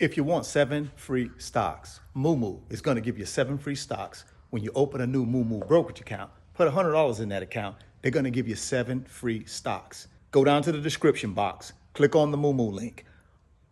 If you want 7 free stocks, Moomoo is going to give you 7 free stocks. When you open a new Moomoo brokerage account, put $100 in that account, they're going to give you 7 free stocks. Go down to the description box, click on the Moomoo link,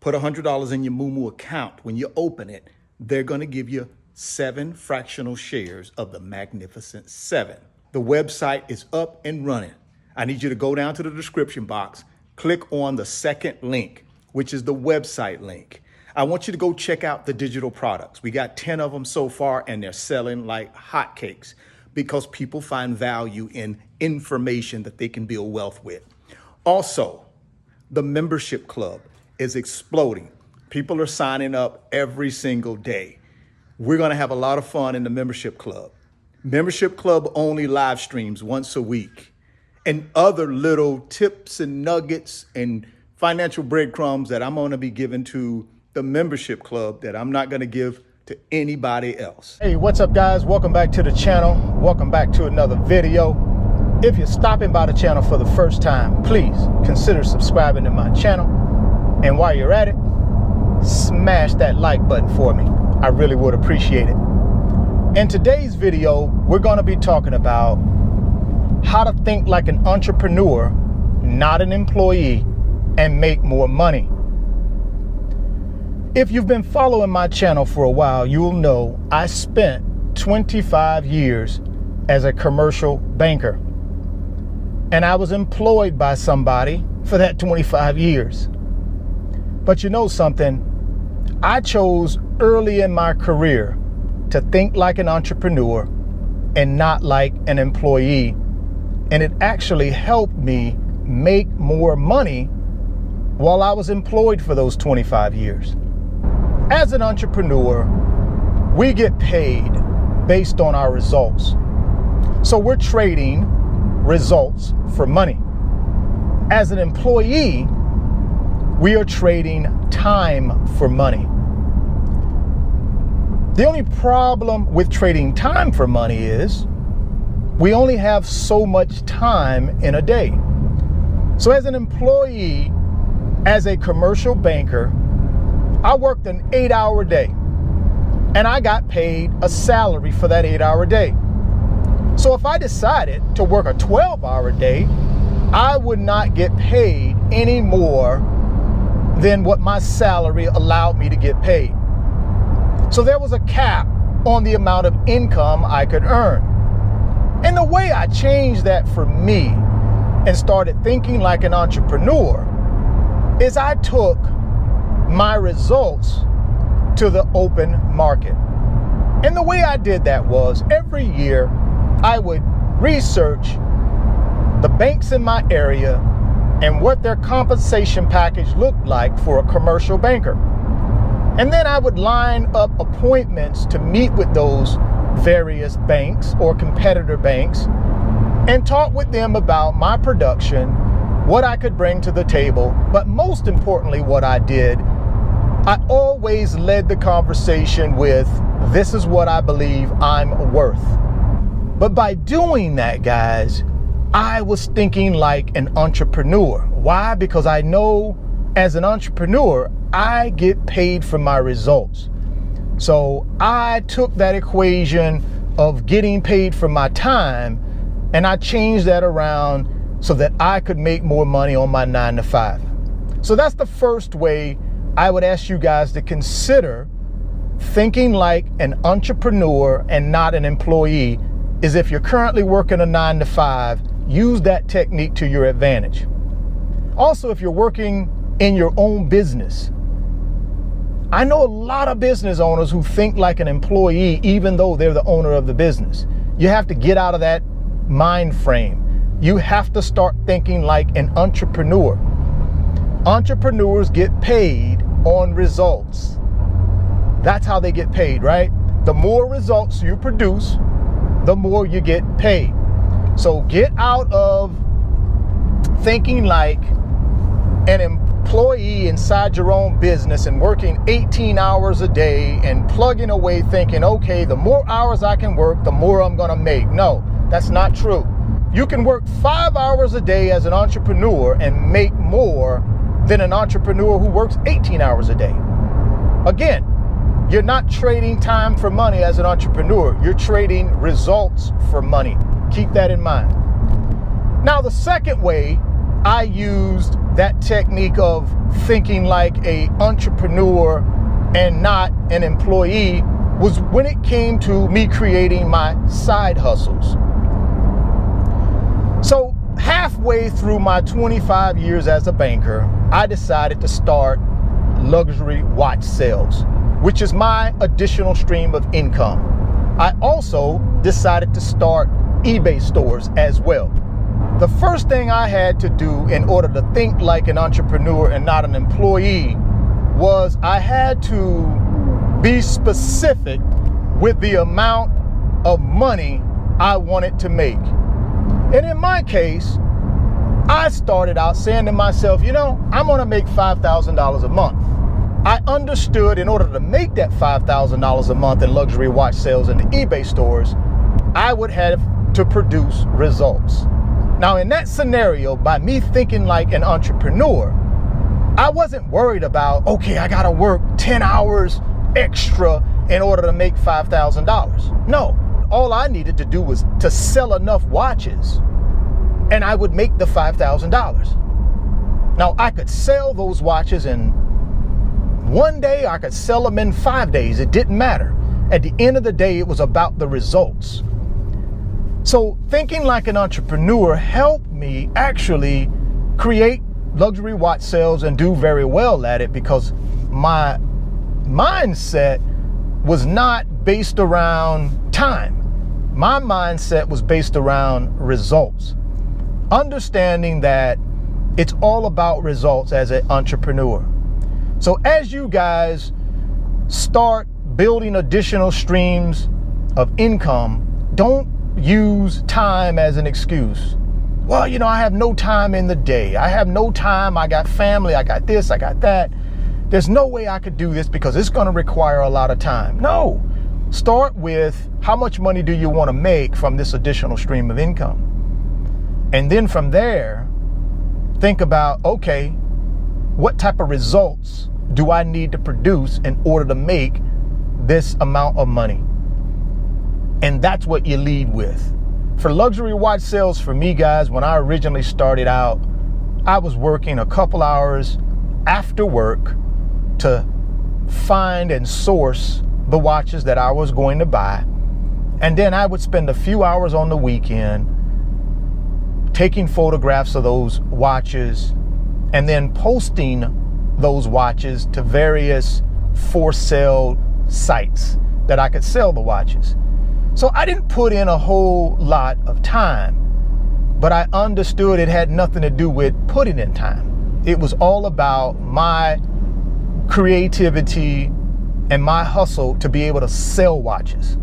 put $100 in your Moomoo account. When you open it, they're going to give you 7 fractional shares of the Magnificent 7. The website is up and running. I need you to go down to the description box, click on the second link, which is the website link. I want you to go check out the digital products. We got 10 of them so far, and they're selling like hotcakes because people find value in information that they can build wealth with. Also, the membership club is exploding. People are signing up every single day. We're going to have a lot of fun in the membership club. Membership club only live streams once a week, and other little tips and nuggets and financial breadcrumbs that I'm going to be giving to the membership club that I'm not going to give to anybody else. Hey, what's up, guys? Welcome back to the channel. Welcome back to another video. If you're stopping by the channel for the first time, please consider subscribing to my channel. And while you're at it, smash that like button for me. I really would appreciate it. In today's video, we're going to be talking about how to think like an entrepreneur, not an employee, and make more money. If you've been following my channel for a while, you'll know I spent 25 years as a commercial banker. And I was employed by somebody for that 25 years. But you know something? I chose early in my career to think like an entrepreneur and not like an employee. And it actually helped me make more money while I was employed for those 25 years. As an entrepreneur, we get paid based on our results. So we're trading results for money. As an employee, we are trading time for money. The only problem with trading time for money is we only have so much time in a day. So as an employee, as a commercial banker, I worked an 8-hour day and I got paid a salary for that 8-hour day. So if I decided to work a 12-hour day, I would not get paid any more than what my salary allowed me to get paid. So there was a cap on the amount of income I could earn. And the way I changed that for me and started thinking like an entrepreneur is I took my results to the open market. And the way I did that was every year I would research the banks in my area and what their compensation package looked like for a commercial banker. And then I would line up appointments to meet with those various banks or competitor banks and talk with them about my production, what I could bring to the table, but most importantly, what I did, I always led the conversation with, this is what I believe I'm worth. But by doing that, guys, I was thinking like an entrepreneur. Why? Because I know as an entrepreneur, I get paid for my results. So I took that equation of getting paid for my time and I changed that around so that I could make more money on my 9-to-5. So that's the first way I would ask you guys to consider thinking like an entrepreneur and not an employee. Is if you're currently working a 9-to-5, use that technique to your advantage. Also, if you're working in your own business, I know a lot of business owners who think like an employee even though they're the owner of the business. You have to get out of that mind frame. You have to start thinking like an entrepreneur. Entrepreneurs get paid on results. That's how they get paid, right? The more results you produce, the more you get paid. So get out of thinking like an employee inside your own business and working 18 hours a day and plugging away thinking, okay, the more hours I can work, the more I'm gonna make. No, that's not true. You can work 5 hours a day as an entrepreneur and make more than an entrepreneur who works 18 hours a day. Again, you're not trading time for money as an entrepreneur. You're trading results for money. Keep that in mind. Now, the second way I used that technique of thinking like an entrepreneur and not an employee was when it came to me creating my side hustles. So halfway through my 25 years as a banker, I decided to start luxury watch sales, which is my additional stream of income. I also decided to start eBay stores as well. The first thing I had to do in order to think like an entrepreneur and not an employee was I had to be specific with the amount of money I wanted to make. And in my case, I started out saying to myself, I'm gonna make $5,000 a month. I understood in order to make that $5,000 a month in luxury watch sales in the eBay stores, I would have to produce results. Now, in that scenario, by me thinking like an entrepreneur, I wasn't worried about, okay, I gotta work 10 hours extra in order to make $5,000. No, all I needed to do was to sell enough watches and I would make the $5,000. Now, I could sell those watches in one day, I could sell them in 5 days. It didn't matter. At the end of the day, it was about the results. So thinking like an entrepreneur helped me actually create luxury watch sales and do very well at it because my mindset was not based around time. My mindset was based around results. Understanding that it's all about results as an entrepreneur. So as you guys start building additional streams of income, don't use time as an excuse. Well, I have no time in the day. I have no time. I got family. I got this. I got that. There's no way I could do this because it's going to require a lot of time. No. Start with how much money do you want to make from this additional stream of income? And then from there, think about, okay, what type of results do I need to produce in order to make this amount of money? And that's what you lead with. For luxury watch sales, for me, guys, when I originally started out, I was working a couple hours after work to find and source the watches that I was going to buy. And then I would spend a few hours on the weekend taking photographs of those watches and then posting those watches to various for sale sites that I could sell the watches. So I didn't put in a whole lot of time, but I understood it had nothing to do with putting in time. It was all about my creativity and my hustle to be able to sell watches.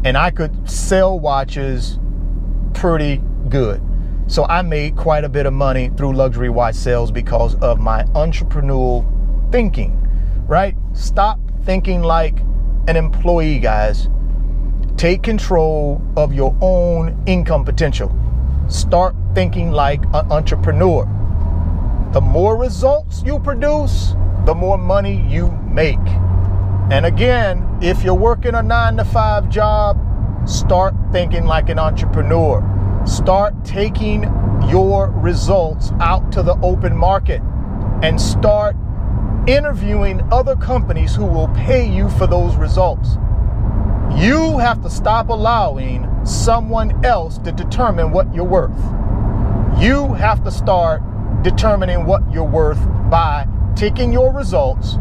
And I could sell watches pretty good. So I made quite a bit of money through luxury watch sales because of my entrepreneurial thinking, right? Stop thinking like an employee, guys. Take control of your own income potential. Start thinking like an entrepreneur. The more results you produce, the more money you make. And again, if you're working a 9-to-5 job, start thinking like an entrepreneur. Start taking your results out to the open market and start interviewing other companies who will pay you for those results. You have to stop allowing someone else to determine what you're worth. You have to start determining what you're worth by taking your results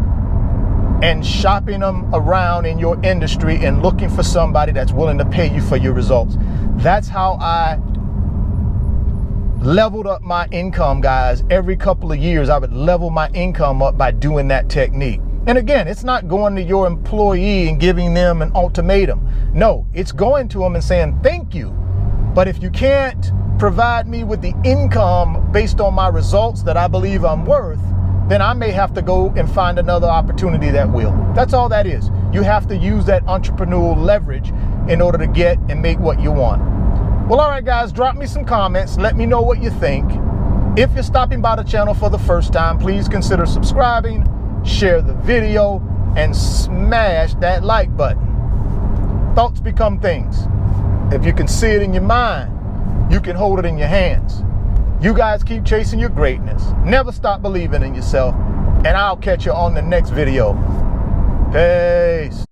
and shopping them around in your industry and looking for somebody that's willing to pay you for your results. That's how I leveled up my income, guys. Every couple of years, I would level my income up by doing that technique. And again, it's not going to your employee and giving them an ultimatum. No, it's going to them and saying, thank you. But if you can't provide me with the income based on my results that I believe I'm worth, then I may have to go and find another opportunity that will. That's all that is. You have to use that entrepreneurial leverage in order to get and make what you want. Well, all right, guys, drop me some comments. Let me know what you think. If you're stopping by the channel for the first time, please consider subscribing, share the video, and smash that like button. Thoughts become things. If you can see it in your mind, you can hold it in your hands. You guys keep chasing your greatness. Never stop believing in yourself. And I'll catch you on the next video. Peace.